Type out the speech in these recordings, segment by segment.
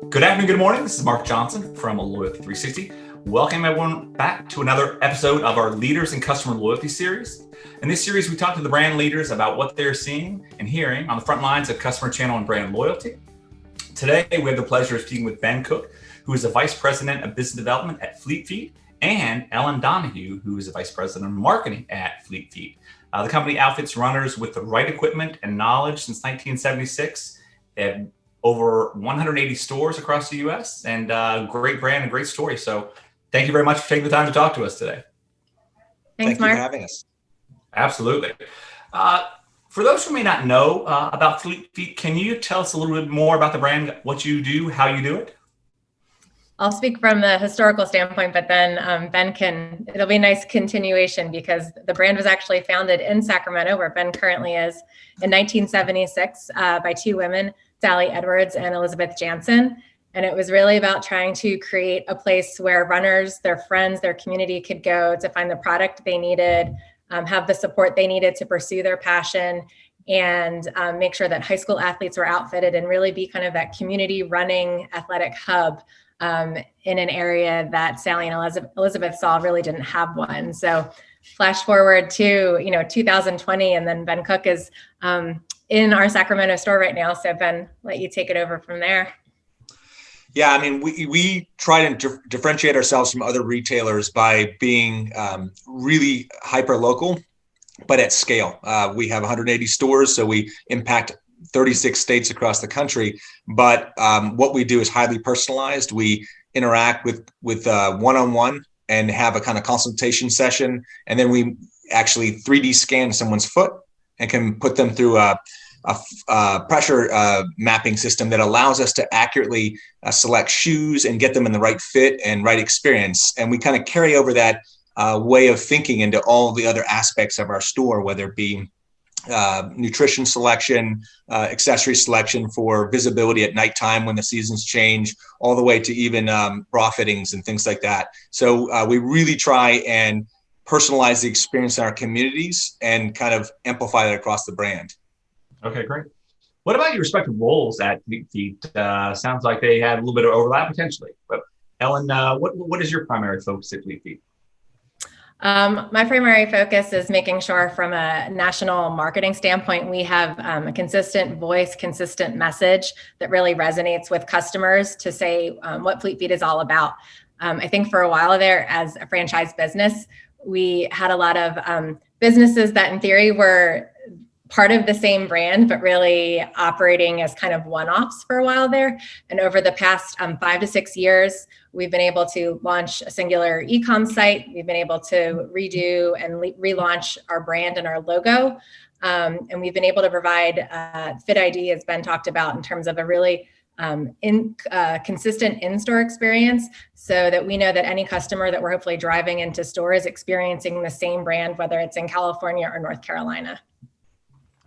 Good afternoon, good morning. This is Mark Johnson from Loyalty 360. Welcome everyone back to another episode of our Leaders in Customer Loyalty series. In this series, we talk to the brand leaders about what they're seeing and hearing on the front lines of customer channel and brand loyalty. Today, we have the pleasure of speaking with Ben Cooke, who is the Vice President of Business Development at Fleet Feet, and Ellen Donahue, who is the Vice President of Marketing at Fleet Feet. The company outfits runners with the right equipment and knowledge since 1976. And over 180 stores across the U.S. and great brand and great story. So thank you very much for taking the time to talk to us today. Thanks, Mark. Thank you for having us. Absolutely. For those who may not know about Fleet Feet, can you tell us a little bit more about the brand, what you do, how you do it? I'll speak from the historical standpoint, but then it'll be a nice continuation because the brand was actually founded in Sacramento, where Ben currently is, in 1976 by two women, Sally Edwards and Elizabeth Jansen. And it was really about trying to create a place where runners, their friends, their community could go to find the product they needed, have the support they needed to pursue their passion, and make sure that high school athletes were outfitted and really be kind of that community running athletic hub in an area that Sally and Elizabeth saw really didn't have one. So flash forward to 2020, and then Ben Cooke is in our Sacramento store right now. So Ben, let you take it over from there. Yeah, I mean, we try to differentiate ourselves from other retailers by being really hyper local, but at scale. We have 180 stores, so we impact 36 states across the country. But what we do is highly personalized. We interact with one-on-one and have a kind of consultation session, and then we actually 3D scan someone's foot and can put them through a pressure mapping system that allows us to accurately select shoes and get them in the right fit and right experience. And we kind of carry over that way of thinking into all the other aspects of our store, whether it be nutrition selection, accessory selection for visibility at nighttime when the seasons change, all the way to even bra fittings and things like that. So we really try and personalize the experience in our communities and kind of amplify that across the brand. Okay, great. What about your respective roles at Fleet Feet? Sounds like they had a little bit of overlap potentially. But Ellen, what is your primary focus at Fleet Feet? My primary focus is making sure from a national marketing standpoint, we have a consistent voice, consistent message that really resonates with customers to say what Fleet Feet is all about. I think for a while there, as a franchise business, we had a lot of businesses that in theory were part of the same brand, but really operating as kind of one-offs for a while there. And over the past 5 to 6 years, we've been able to launch a singular e-com site. We've been able to redo and relaunch our brand and our logo. And we've been able to provide Fit ID, as Ben talked about, in terms of a really consistent in-store experience, so that we know that any customer that we're hopefully driving into store is experiencing the same brand, whether it's in California or North Carolina.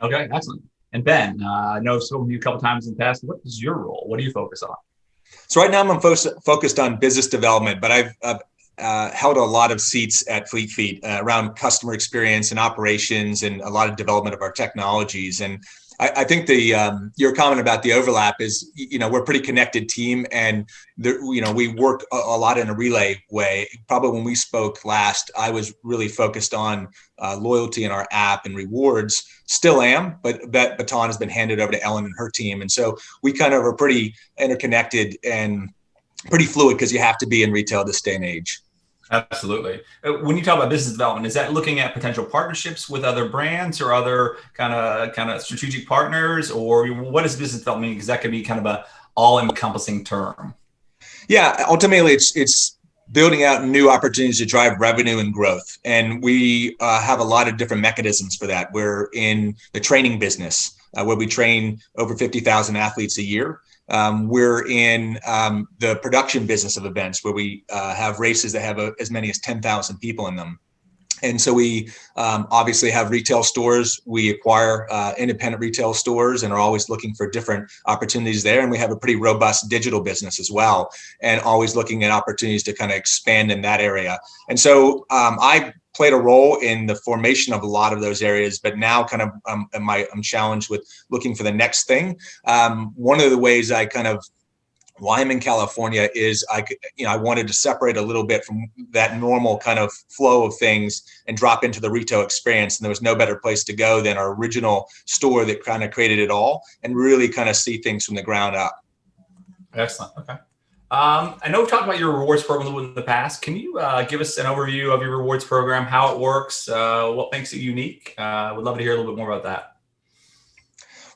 Okay, excellent. And Ben, I know I've spoken to you a couple times in the past. What is your role? What do you focus on? So right now I'm focused on business development, but I've held a lot of seats at Fleet Feet around customer experience and operations and a lot of development of our technologies. And I think your comment about the overlap is, we're a pretty connected team, and we work a lot in a relay way. Probably when we spoke last, I was really focused on loyalty in our app and rewards. Still am, but that baton has been handed over to Ellen and her team. And so we kind of are pretty interconnected and pretty fluid, because you have to be in retail this day and age. Absolutely. When you talk about business development, is that looking at potential partnerships with other brands or other kind of strategic partners, or what does business development mean? Because that could be kind of a all-encompassing term. Yeah, ultimately it's building out new opportunities to drive revenue and growth. And we have a lot of different mechanisms for that. We're in the training business, where we train over 50,000 athletes a year. We're in the production business of events, where we have races that have as many as 10,000 people in them. And so we obviously have retail stores. We acquire independent retail stores and are always looking for different opportunities there. And we have a pretty robust digital business as well, and always looking at opportunities to kind of expand in that area. And so I played a role in the formation of a lot of those areas, but now kind of I'm challenged with looking for the next thing. One of the ways why I'm in California is I wanted to separate a little bit from that normal kind of flow of things and drop into the retail experience. And there was no better place to go than our original store that kind of created it all and really kind of see things from the ground up. Excellent. Okay. I know we've talked about your rewards program in the past. Can you give us an overview of your rewards program, how it works, what makes it unique? I would love to hear a little bit more about that.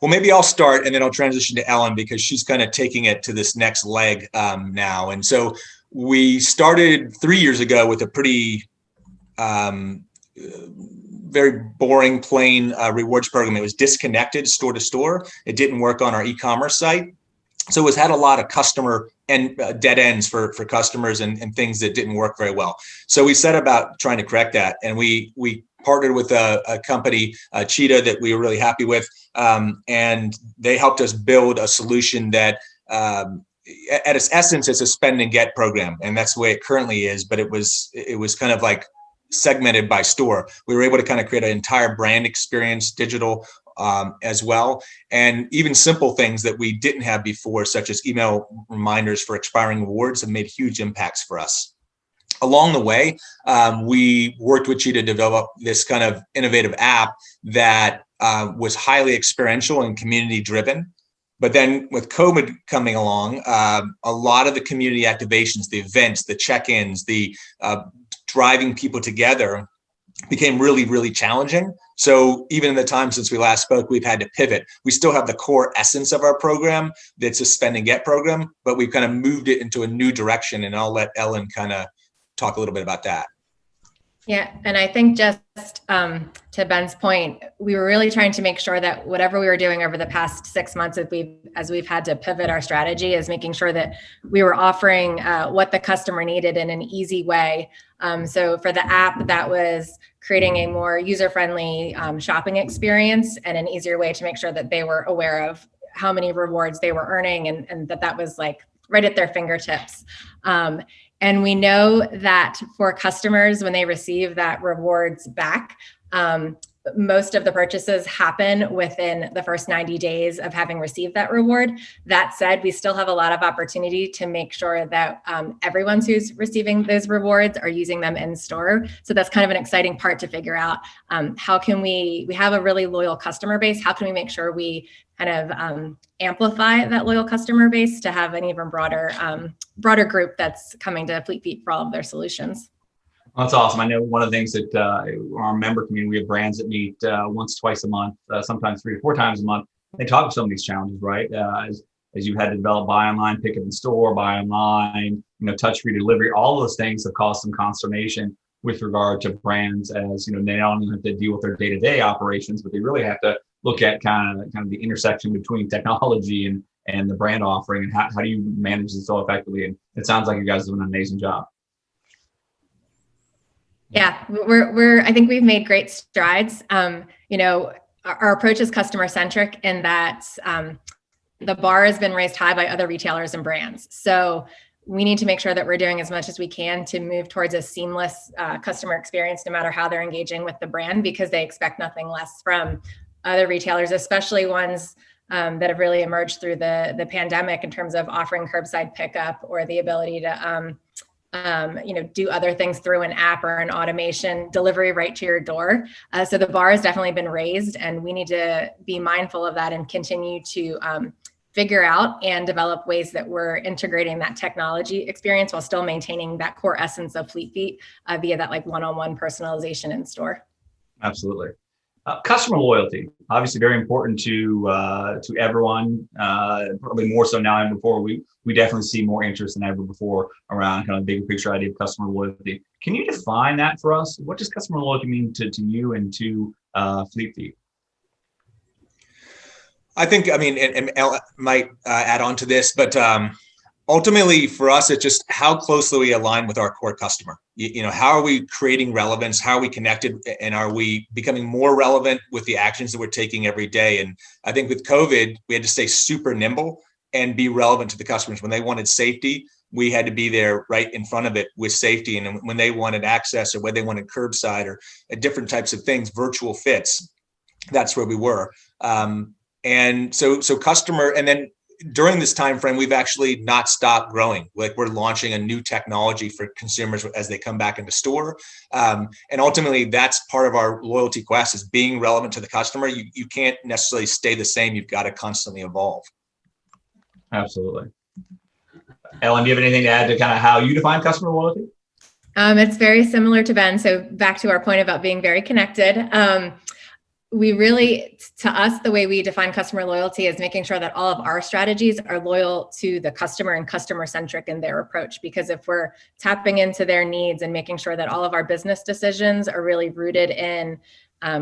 Well, maybe I'll start and then I'll transition to Ellen because she's kind of taking it to this next leg now. And so we started 3 years ago with a pretty very boring, plain rewards program. It was disconnected store to store. It didn't work on our e-commerce site. So it had a lot of customer and dead ends for customers and things that didn't work very well. So we set about trying to correct that. And we partnered with a company, Cheetah, that we were really happy with. And they helped us build a solution that at its essence, it's a spend and get program. And that's the way it currently is. But it was kind of like segmented by store. We were able to kind of create an entire brand experience, digital as well. And even simple things that we didn't have before, such as email reminders for expiring rewards, have made huge impacts for us. Along the way, we worked with Cheetah to develop this kind of innovative app that was highly experiential and community driven. But then with COVID coming along, a lot of the community activations, the events, the check-ins, the driving people together became really, really challenging. So even in the time since we last spoke, we've had to pivot. We still have the core essence of our program that's a spend and get program, but we've kind of moved it into a new direction. And I'll let Ellen kind of talk a little bit about that. Yeah, and I think just to Ben's point, we were really trying to make sure that whatever we were doing over the past 6 months, as we've had to pivot our strategy, is making sure that we were offering what the customer needed in an easy way. So for the app, that was creating a more user-friendly shopping experience and an easier way to make sure that they were aware of how many rewards they were earning and that was like right at their fingertips. And we know that for customers, when they receive that rewards back, most of the purchases happen within the first 90 days of having received that reward. That said, we still have a lot of opportunity to make sure that everyone who's receiving those rewards are using them in store. So that's kind of an exciting part to figure out. How can we have a really loyal customer base? How can we make sure we kind of amplify that loyal customer base to have an even broader group that's coming to Fleet Feet for all of their solutions? Well, that's awesome. I know one of the things that our member community, we have brands that meet once, twice a month, sometimes 3 to 4 times a month. They talk about some of these challenges, right? As you've had to develop buy online, pick up in store, buy online, touch-free delivery, all those things have caused some consternation with regard to brands, as they not only have to deal with their day-to-day operations, but they really have to look at kind of the intersection between technology and the brand offering, and how do you manage this so effectively? And it sounds like you guys do an amazing job. Yeah, I think we've made great strides. Our approach is customer centric in that the bar has been raised high by other retailers and brands. So we need to make sure that we're doing as much as we can to move towards a seamless customer experience, no matter how they're engaging with the brand, because they expect nothing less from other retailers, especially ones that have really emerged through the pandemic in terms of offering curbside pickup or the ability to do other things through an app or an automation delivery right to your door. So the bar has definitely been raised, and we need to be mindful of that and continue to figure out and develop ways that we're integrating that technology experience while still maintaining that core essence of Fleet Feet via that like one-on-one personalization in store. Absolutely. Customer loyalty, obviously very important to everyone, probably more so now than before. We definitely see more interest than ever before around kind of the bigger picture idea of customer loyalty. Can you define that for us? What does customer loyalty mean to you and to Fleet Feet? I think, and Ellen might add on to this, but ultimately for us, it's just how closely we align with our core customer. How are we creating relevance? How are we connected? And are we becoming more relevant with the actions that we're taking every day? And I think with COVID, we had to stay super nimble and be relevant to the customers. When they wanted safety, we had to be there right in front of it with safety. And when they wanted access or when they wanted curbside or different types of things, virtual fits, that's where we were. And so customer, and then during this time frame, we've actually not stopped growing. Like we're launching a new technology for consumers as they come back into store. And ultimately, that's part of our loyalty quest is being relevant to the customer. You can't necessarily stay the same. You've got to constantly evolve. Absolutely. Ellen, do you have anything to add to kind of how you define customer loyalty? It's very similar to Ben. So back to our point about being very connected. We really, to us, the way we define customer loyalty is making sure that all of our strategies are loyal to the customer and customer centric in their approach. Because if we're tapping into their needs and making sure that all of our business decisions are really rooted in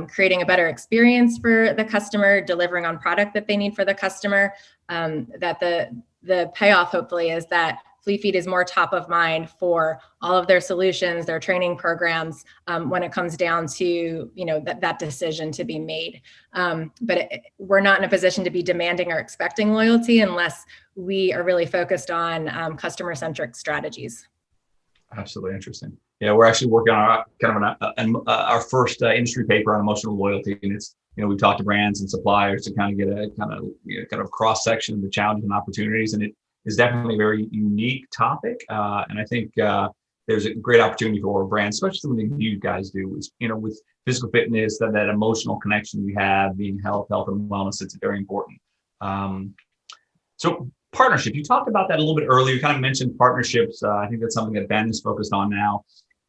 creating a better experience for the customer, delivering on product that they need for the customer, that the payoff hopefully is that Flea Feed is more top of mind for all of their solutions, their training programs, when it comes down to that decision to be made. But we're not in a position to be demanding or expecting loyalty unless we are really focused on customer-centric strategies. Absolutely interesting. Yeah, we're actually working on our first industry paper on emotional loyalty, and it's we talked to brands and suppliers to kind of get a kind of cross section of the challenges and opportunities, and it is definitely a very unique topic. And I think there's a great opportunity for brands, especially something you guys do, is with physical fitness, that emotional connection you have, being health and wellness. It's very important. So partnership, you talked about that a little bit earlier. You kind of mentioned partnerships. I think that's something that Ben is focused on now.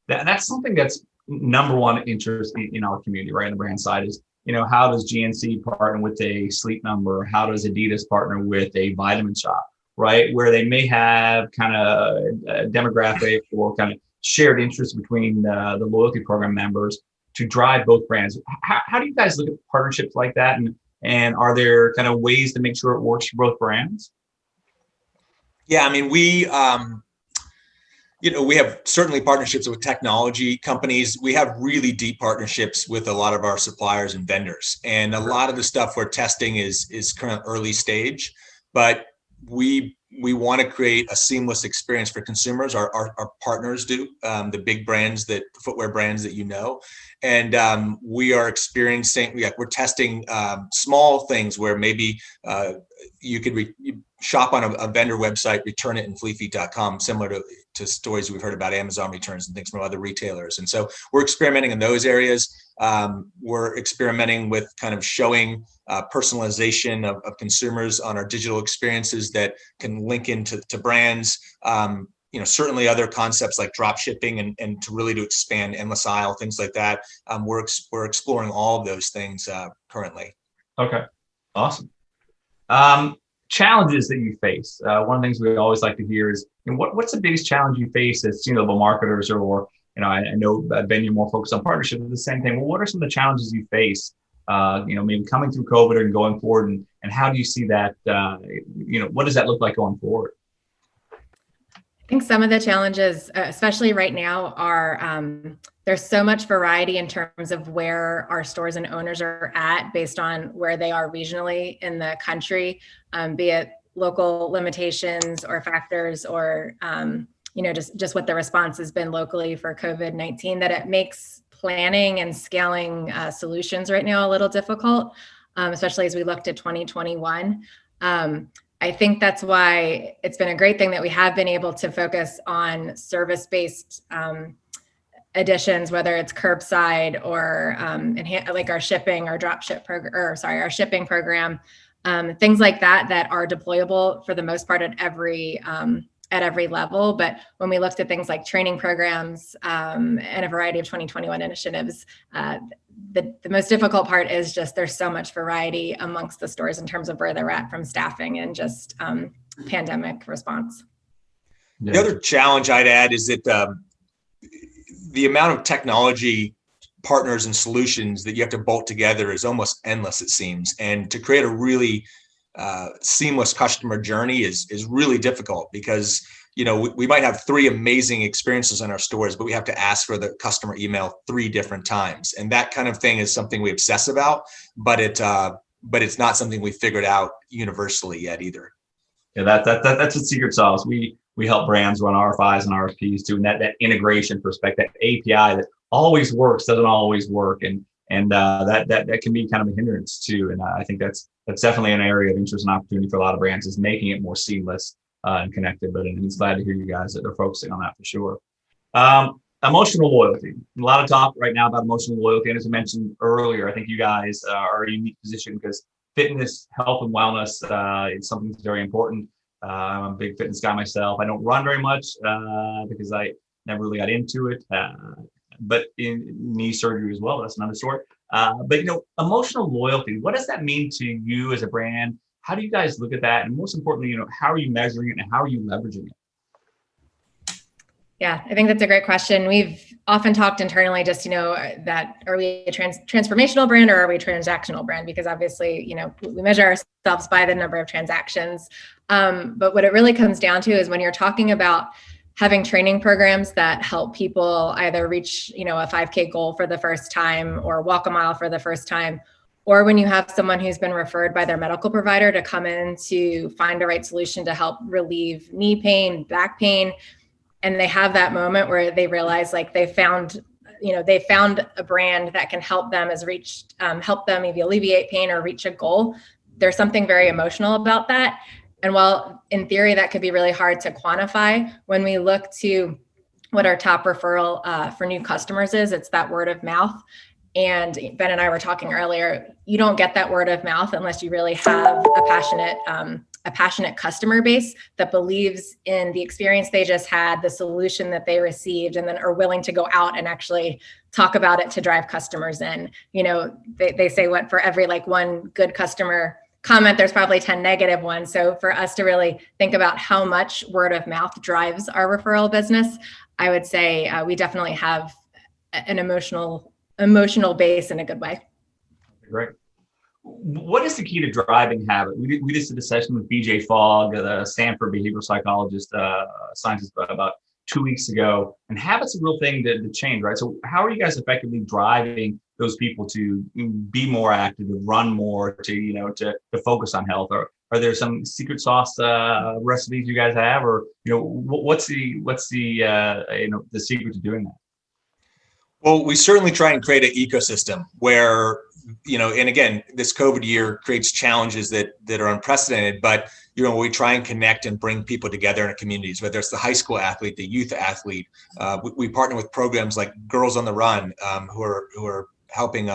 That's something that's number one interest in our community, right? On the brand side is, how does GNC partner with a Sleep Number? How does Adidas partner with a Vitamin Shop, right? Where they may have kind of a demographic or kind of shared interest between the loyalty program members to drive both brands. How do you guys look at partnerships like that? And are there kind of ways to make sure it works for both brands? Yeah, I mean, we have certainly partnerships with technology companies. We have really deep partnerships with a lot of our suppliers and vendors. And a lot of the stuff we're testing is current early stage, but we want to create a seamless experience for consumers. Our partners do, the big brands, footwear brands that and we are experiencing, we're testing small things where maybe you could shop on a vendor website, return it in fleafeet.com, similar to stories we've heard about Amazon returns and things from other retailers. And so we're experimenting in those areas. We're experimenting with kind of showing personalization of consumers on our digital experiences that can link into brands. Certainly other concepts like drop shipping and to really to expand endless aisle, things like that. We're exploring all of those things currently. Okay, awesome. Challenges that you face. One of the things we always like to hear is, what's the biggest challenge you face as senior level marketers, or I know Ben, you're more focused on partnership, but the same thing. Well, what are some of the challenges you face? Maybe coming through COVID and going forward, and how do you see that? What does that look like going forward? I think some of the challenges, especially right now, are there's so much variety in terms of where our stores and owners are at based on where they are regionally in the country, be it local limitations or factors or, just what the response has been locally for COVID-19, that it makes planning and scaling solutions right now a little difficult, especially as we looked at 2021. I think that's why it's been a great thing that we have been able to focus on service-based additions, whether it's curbside or like our shipping, our drop ship program, our shipping program, things like that are deployable for the most part at every level. But when we looked at things like training programs and a variety of 2021 initiatives, the most difficult part is just there's so much variety amongst the stores in terms of where they're at from staffing and just pandemic response. Yeah. The other challenge I'd add is that the amount of technology partners and solutions that you have to bolt together is almost endless, it seems. And to create a really seamless customer journey is really difficult because we might have 3 amazing experiences in our stores, but we have to ask for the customer email 3 different times. And that kind of thing is something we obsess about, but it's not something we figured out universally yet either. Yeah, that's a secret sauce. We we help brands run RFIs and RFPs too. And that integration perspective, that API that always works, doesn't always work. And that can be kind of a hindrance too. And I think that's definitely an area of interest and opportunity for a lot of brands, is making it more seamless and connected. But it's glad to hear you guys that are focusing on that for sure. Emotional loyalty. A lot of talk right now about emotional loyalty. And as I mentioned earlier, I think you guys are in a unique position because fitness, health, and wellness is something that's very important. I'm a big fitness guy myself. I don't run very much because I never really got into it. But in knee surgery as well, that's another story. But emotional loyalty, what does that mean to you as a brand? How do you guys look at that? And most importantly, how are you measuring it and how are you leveraging it? Yeah, I think that's a great question. We've often talked internally just, that are we a transformational brand or are we a transactional brand? Because obviously, we measure ourselves by the number of transactions. But what it really comes down to is when you're talking about having training programs that help people either reach, a 5K goal for the first time or walk a mile for the first time, or when you have someone who's been referred by their medical provider to come in to find the right solution to help relieve knee pain, back pain, and they have that moment where they realize like they found a brand that can help them help them maybe alleviate pain or reach a goal. There's something very emotional about that. And while in theory that could be really hard to quantify, when we look to what our top referral for new customers is, it's that word of mouth. And Ben and I were talking earlier, you don't get that word of mouth unless you really have a passionate customer base that believes in the experience they just had, the solution that they received, and then are willing to go out and actually talk about it to drive customers in. They say what for every one good customer comment, there's probably 10 negative ones. So for us to really think about how much word of mouth drives our referral business, I would say we definitely have an emotional base in a good way. Great. What is the key to driving habit? We just did a session with BJ Fogg, the Stanford behavioral psychologist, scientist, about 2 weeks ago. And habit's a real thing to change, right? So how are you guys effectively driving those people to be more active, to run more, to focus on health? Or are there some secret sauce recipes you guys have, or what's the secret to doing that? Well, we certainly try and create an ecosystem where, and again, this COVID year creates challenges that are unprecedented, but, we try and connect and bring people together in our communities, whether it's the high school athlete, the youth athlete. We partner with programs like Girls on the Run, who are helping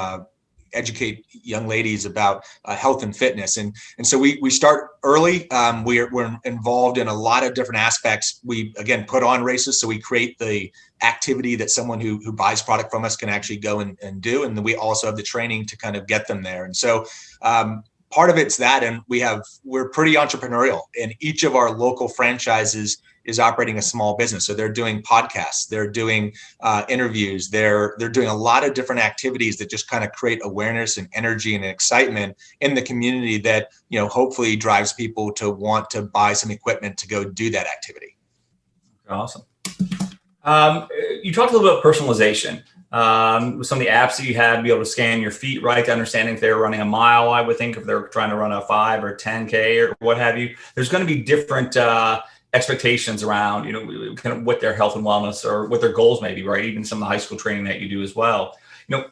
educate young ladies about health and fitness. And so we start early. We're involved in a lot of different aspects. We, again, put on races. So we create the activity that someone who buys product from us can actually go and do. And then we also have the training to kind of get them there. And so part of it's that, and we're pretty entrepreneurial, and each of our local franchises is operating a small business. So they're doing podcasts, they're doing interviews, they're doing a lot of different activities that just kind of create awareness and energy and excitement in the community that, hopefully drives people to want to buy some equipment to go do that activity. Awesome. You talked a little bit about personalization. With some of the apps that you have to be able to scan your feet, right, to understanding if they're running a mile, I would think if they're trying to run a 5 or 10K or what have you. There's going to be different expectations around, kind of what their health and wellness or what their goals may be, right? Even some of the high school training that you do as well.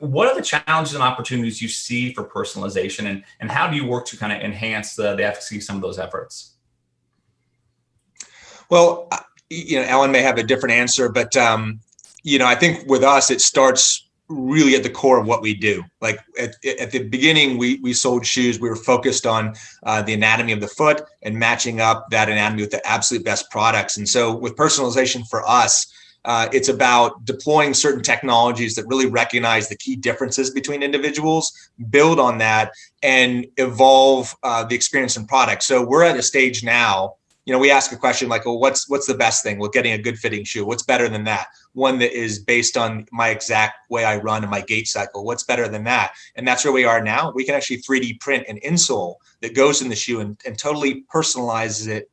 What are the challenges and opportunities you see for personalization, and how do you work to kind of enhance the efficacy of some of those efforts? Well, Ellen may have a different answer, but I think with us, it starts really at the core of what we do. Like at the beginning, we sold shoes. We were focused on the anatomy of the foot and matching up that anatomy with the absolute best products. And so with personalization for us, it's about deploying certain technologies that really recognize the key differences between individuals, build on that, and evolve the experience and product. So we're at a stage now, we ask a question like, well, what's the best thing? Well, getting a good fitting shoe. What's better than that? One that is based on my exact way I run and my gait cycle. What's better than that? And that's where we are now. We can actually 3D print an insole that goes in the shoe and totally personalizes it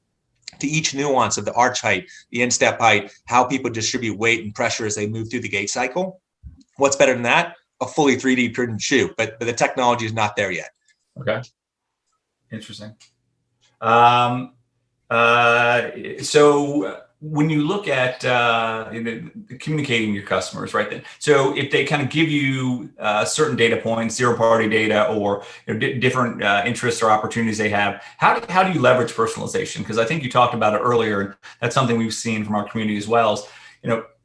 to each nuance of the arch height, the instep height, how people distribute weight and pressure as they move through the gait cycle. What's better than that? A fully 3D printed shoe, but the technology is not there yet. Okay. Interesting. So when you look at communicating with your customers, right then, so if they kind of give you certain data points, zero-party data, or different interests or opportunities they have, how do you leverage personalization? Because I think you talked about it earlier, and that's something we've seen from our community as well. Is,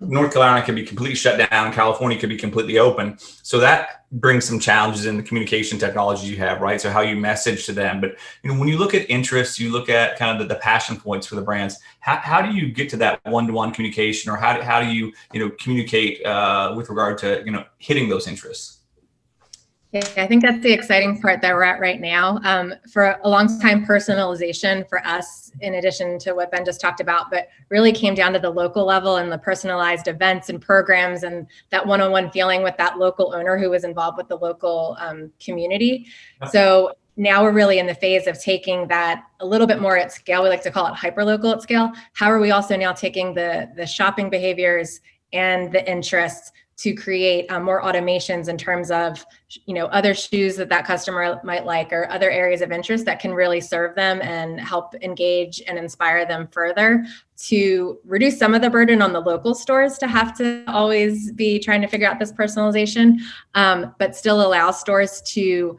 North Carolina could be completely shut down, California could be completely open. So that brings some challenges in the communication technologies you have, right? So how you message to them. But when you look at interests, you look at kind of the passion points for the brands. How do you get to that one-to-one communication, or how do you communicate with regard to hitting those interests? Yeah, I think that's the exciting part that we're at right now. For a long time, personalization for us, in addition to what Ben just talked about, but really came down to the local level and the personalized events and programs and that one-on-one feeling with that local owner who was involved with the local community. So now we're really in the phase of taking that a little bit more at scale. We like to call it hyper-local at scale. How are we also now taking the shopping behaviors and the interests to create more automations in terms of, other shoes that customer might like, or other areas of interest that can really serve them and help engage and inspire them further, to reduce some of the burden on the local stores to have to always be trying to figure out this personalization, but still allow stores to,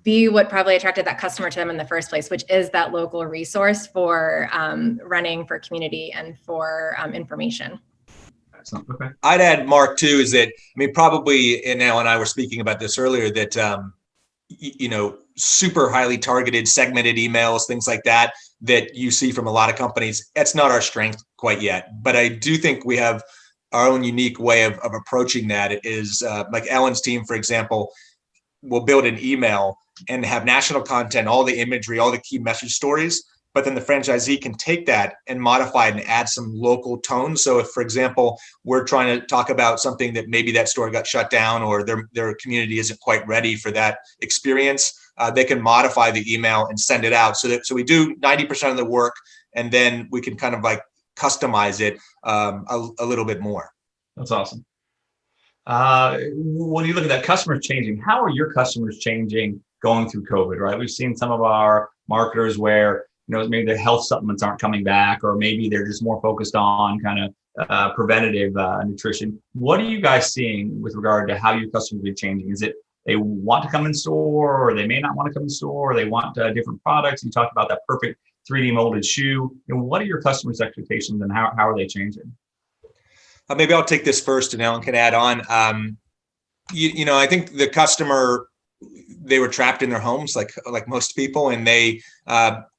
be what probably attracted that customer to them in the first place, which is that local resource for running, for community, and for information. Okay. I'd add, Mark, too, is that, probably, and Ellen and I were speaking about this earlier, that, super highly targeted, segmented emails, things like that you see from a lot of companies, that's not our strength quite yet. But I do think we have our own unique way of approaching that. It is like Ellen's team, for example, will build an email and have national content, all the imagery, all the key message stories. But then the franchisee can take that and modify it and add some local tone. So if, for example, we're trying to talk about something that maybe that store got shut down, or their community isn't quite ready for that experience, they can modify the email and send it out. So we do 90% of the work, and then we can kind of like customize it a little bit more. That's awesome. When you look at that, customers changing, how are your customers changing going through COVID, right? We've seen some of our marketers where maybe their health supplements aren't coming back, or maybe they're just more focused on kind of preventative nutrition. What are you guys seeing with regard to how your customers are changing? Is it they want to come in store, or they may not want to come in store, or they want different products? You talked about that perfect 3D molded shoe. What are your customers' expectations, and how are they changing? Maybe I'll take this first, and Ellen can add on. I think the customer, they were trapped in their homes like most people, and they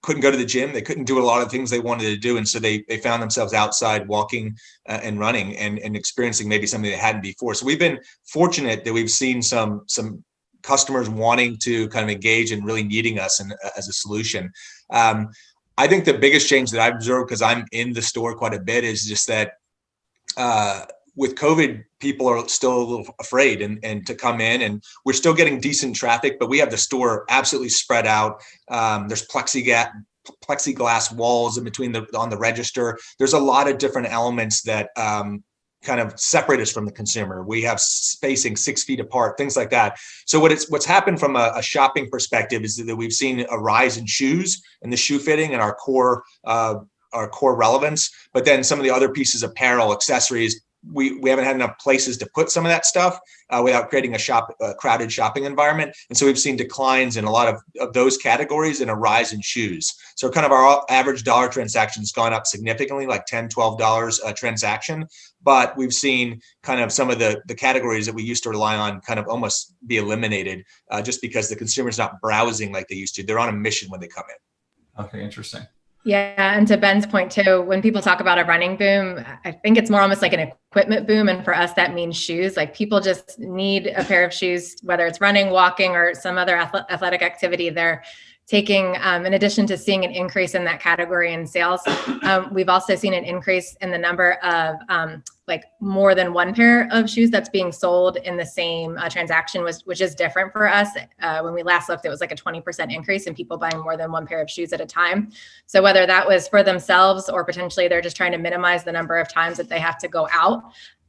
couldn't go to the gym. They couldn't do a lot of things they wanted to do. And so they found themselves outside walking and running and experiencing maybe something they hadn't before. So we've been fortunate that we've seen some customers wanting to kind of engage and really needing us as a solution. I think the biggest change that I've observed, because I'm in the store quite a bit, is just that with COVID, people are still a little afraid and to come in, and we're still getting decent traffic, but we have the store absolutely spread out. There's plexiglass walls in between on the register. There's a lot of different elements that kind of separate us from the consumer. We have spacing 6 feet apart, things like that. So what's happened from a shopping perspective is that we've seen a rise in shoes and the shoe fitting and our core relevance, but then some of the other pieces, apparel, accessories, we haven't had enough places to put some of that stuff without creating a crowded shopping environment. And so we've seen declines in a lot of those categories and a rise in shoes. So kind of our average dollar transaction has gone up significantly, like $10, $12 a transaction. But we've seen kind of some of the categories that we used to rely on kind of almost be eliminated just because the consumer's not browsing like they used to. They're on a mission when they come in. Okay, interesting. Yeah, and to Ben's point too, when people talk about a running boom, I think it's more almost like an equipment boom. And for us, that means shoes. Like people just need a pair of shoes, whether it's running, walking, or some other athletic activity. They're taking, in addition to seeing an increase in that category in sales, we've also seen an increase in the number of like more than one pair of shoes that's being sold in the same transaction, which is different for us. When we last looked, it was like a 20% increase in people buying more than one pair of shoes at a time. So whether that was for themselves or potentially they're just trying to minimize the number of times that they have to go out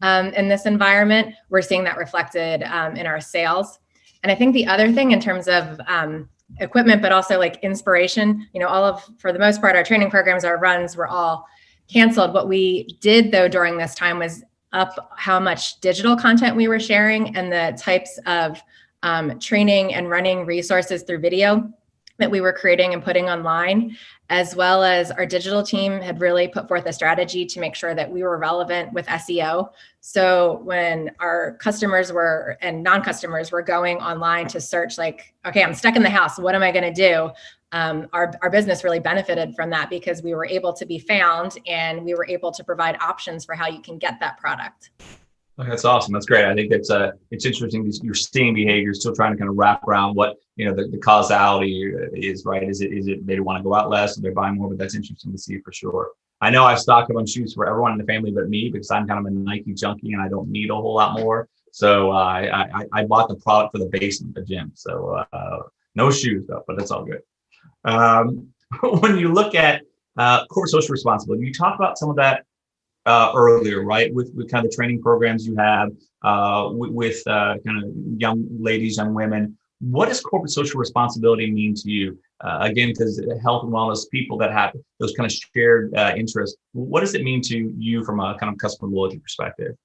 in this environment, we're seeing that reflected in our sales. And I think the other thing in terms of equipment, but also like inspiration. For the most part, our training programs, our runs were all canceled. What we did though during this time was up how much digital content we were sharing and the types of training and running resources through video that we were creating and putting online, as well as our digital team had really put forth a strategy to make sure that we were relevant with SEO. So when our customers and non-customers were going online to search like, okay, I'm stuck in the house, what am I going to do? Our business really benefited from that because we were able to be found and we were able to provide options for how you can get that product. Okay, that's awesome. That's great. I think it's interesting. You're seeing behavior, still trying to kind of wrap around what the causality is, right? Is it they want to go out less, or they're buying more? But that's interesting to see for sure. I know I've stocked up on shoes for everyone in the family but me because I'm kind of a Nike junkie and I don't need a whole lot more. So I bought the product for the basement of the gym. So no shoes though, but that's all good. When you look at corporate social responsibility, you talk about some of that earlier, right? With kind of the training programs you have with kind of young ladies, young women. What does corporate social responsibility mean to you? Again, because health and wellness, people that have those kind of shared interests, what does it mean to you from a kind of customer loyalty perspective?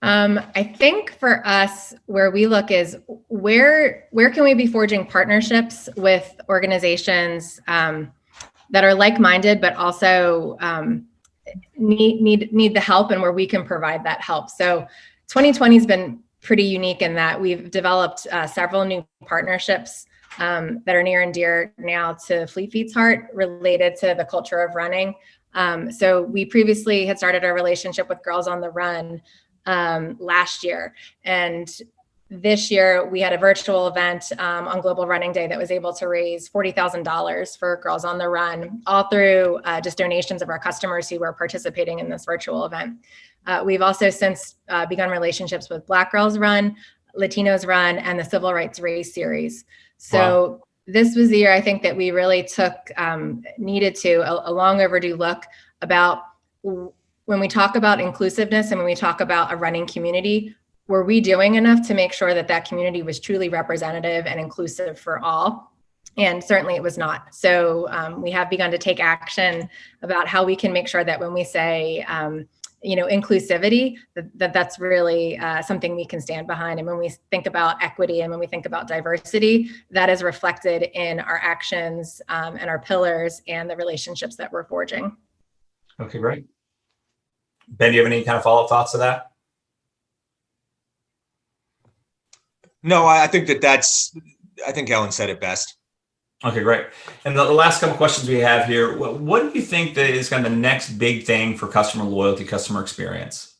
I think for us, where we look is where can we be forging partnerships with organizations that are like-minded, but also need the help, and where we can provide that help. So 2020 has been pretty unique in that we've developed several new partnerships that are near and dear now to Fleet Feet's heart related to the culture of running. So we previously had started our relationship with Girls on the Run last year. And this year we had a virtual event on Global Running Day that was able to raise $40,000 for Girls on the Run, all through just donations of our customers who were participating in this virtual event. We've also since begun relationships with Black Girls Run, Latinos Run, and the Civil Rights Race Series. So wow. This was the year I think that we really needed a long overdue look about when we talk about inclusiveness and when we talk about a running community, were we doing enough to make sure that that community was truly representative and inclusive for all? And certainly it was not. So we have begun to take action about how we can make sure that when we say, inclusivity, that's really something we can stand behind. And when we think about equity and when we think about diversity, that is reflected in our actions and our pillars and the relationships that we're forging. Okay, great. Ben, do you have any kind of follow-up thoughts to that? No, I think I think Ellen said it best. Okay, great. And the last couple of questions we have here, what do you think that is kind of the next big thing for customer loyalty, customer experience?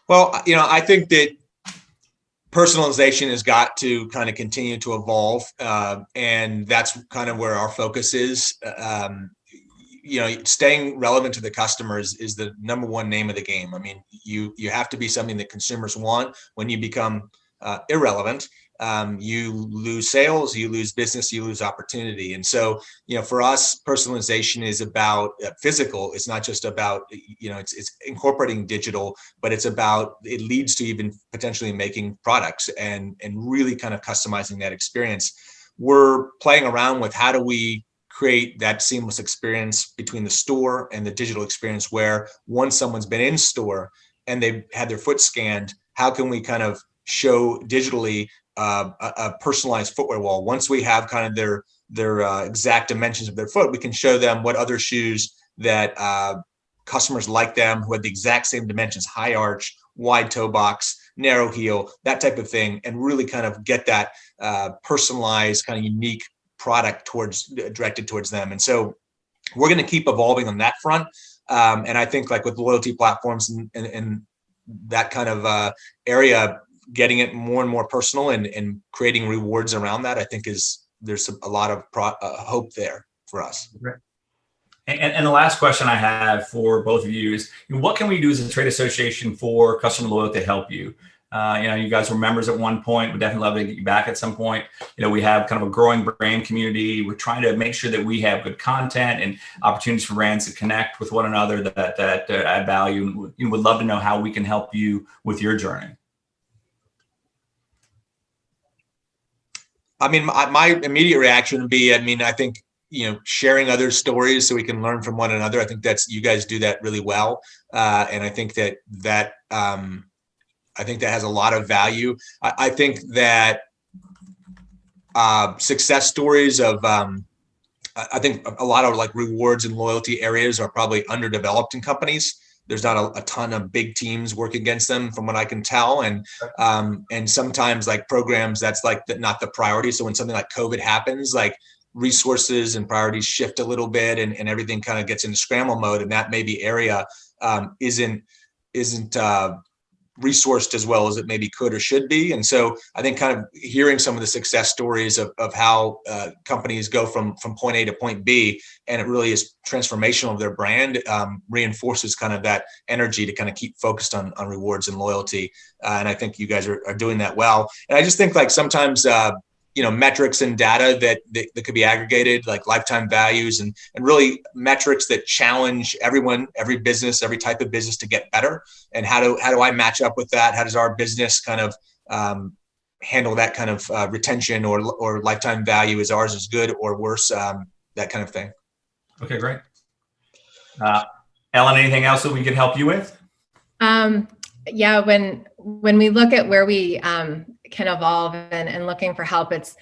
Well, I think that personalization has got to kind of continue to evolve. And that's kind of where our focus is. Staying relevant to the customers is the number one name of the game. I mean, you have to be something that consumers want. When you become irrelevant, you lose sales, you lose business, you lose opportunity. And so, for us, personalization is about physical. It's not just about, it's incorporating digital, but it leads to even potentially making products and really kind of customizing that experience. We're playing around with how do we create that seamless experience between the store and the digital experience, where once someone's been in store and they've had their foot scanned, how can we kind of show digitally a personalized footwear wall? Once we have kind of their exact dimensions of their foot, we can show them what other shoes that customers like them who have the exact same dimensions, high arch, wide toe box, narrow heel, that type of thing, and really kind of get that personalized kind of unique product directed towards them. And so we're going to keep evolving on that front. And I think like with loyalty platforms and that kind of area, getting it more and more personal and creating rewards around that, I think there's a lot of hope there for us. Right. And the last question I have for both of you is, what can we do as a trade association for customer loyalty to help you? You guys were members at one point. We'd definitely love to get you back at some point. We have kind of a growing brand community. We're trying to make sure that we have good content and opportunities for brands to connect with one another that add value. And would love to know how we can help you with your journey. I mean, my immediate reaction would be, I mean, I think, sharing other stories so we can learn from one another. I think you guys do that really well. And I think that has a lot of value. I think that success stories of, I think a lot of like rewards and loyalty areas are probably underdeveloped in companies. There's not a ton of big teams working against them from what I can tell. And sometimes like programs, that's like not the priority. So when something like COVID happens, like resources and priorities shift a little bit and everything kind of gets into scramble mode. And that maybe area isn't resourced as well as it maybe could or should be. And so I think kind of hearing some of the success stories of how companies go from point A to point B, and it really is transformational of their brand, reinforces kind of that energy to kind of keep focused on rewards and loyalty. And I think you guys are doing that well. And I just think like sometimes, metrics and data that could be aggregated, like lifetime values and really metrics that challenge everyone, every business, every type of business to get better. And how do I match up with that? How does our business kind of handle that kind of retention or lifetime value? Is ours is good or worse? That kind of thing. Okay, great. Ellen, anything else that we could help you with? Yeah, when we look at where we can evolve and looking for help, it's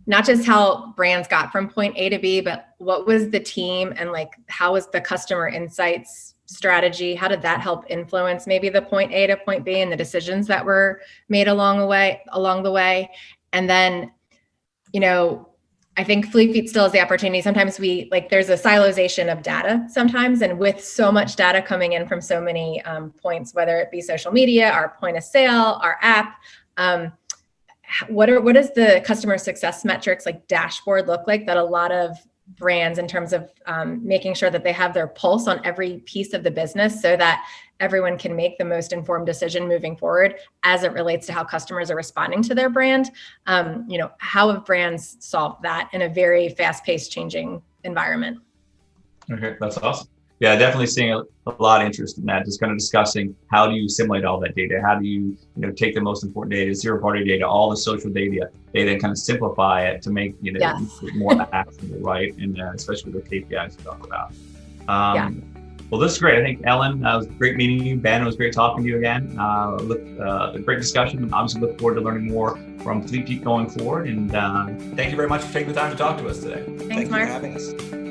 not just how brands got from point A to B, but what was the team and like how was the customer insights strategy? How did that help influence maybe the point A to point B and the decisions that were made along the way? And then, I think Fleet Feet still has the opportunity. Sometimes there's a silozation of data sometimes, and with so much data coming in from so many points, whether it be social media, our point of sale, our app, what does the customer success metrics like dashboard look like that a lot of brands in terms of making sure that they have their pulse on every piece of the business so that everyone can make the most informed decision moving forward as it relates to how customers are responding to their brand. How have brands solved that in a very fast-paced changing environment? Okay, that's awesome. Yeah, definitely seeing a lot of interest in that. Just kind of discussing how do you assimilate all that data? How do you, take the most important data, zero-party data, all the social data, and kind of simplify it to make Yes. more actionable, right? And especially with KPIs to talk about. Yeah. Well, this is great. I think Ellen, it was great meeting you. Ben, it was great talking to you again. A great discussion. Obviously, look forward to learning more from Fleet Feet going forward. And thank you very much for taking the time to talk to us today. Thanks, Thank you Mark. for having us.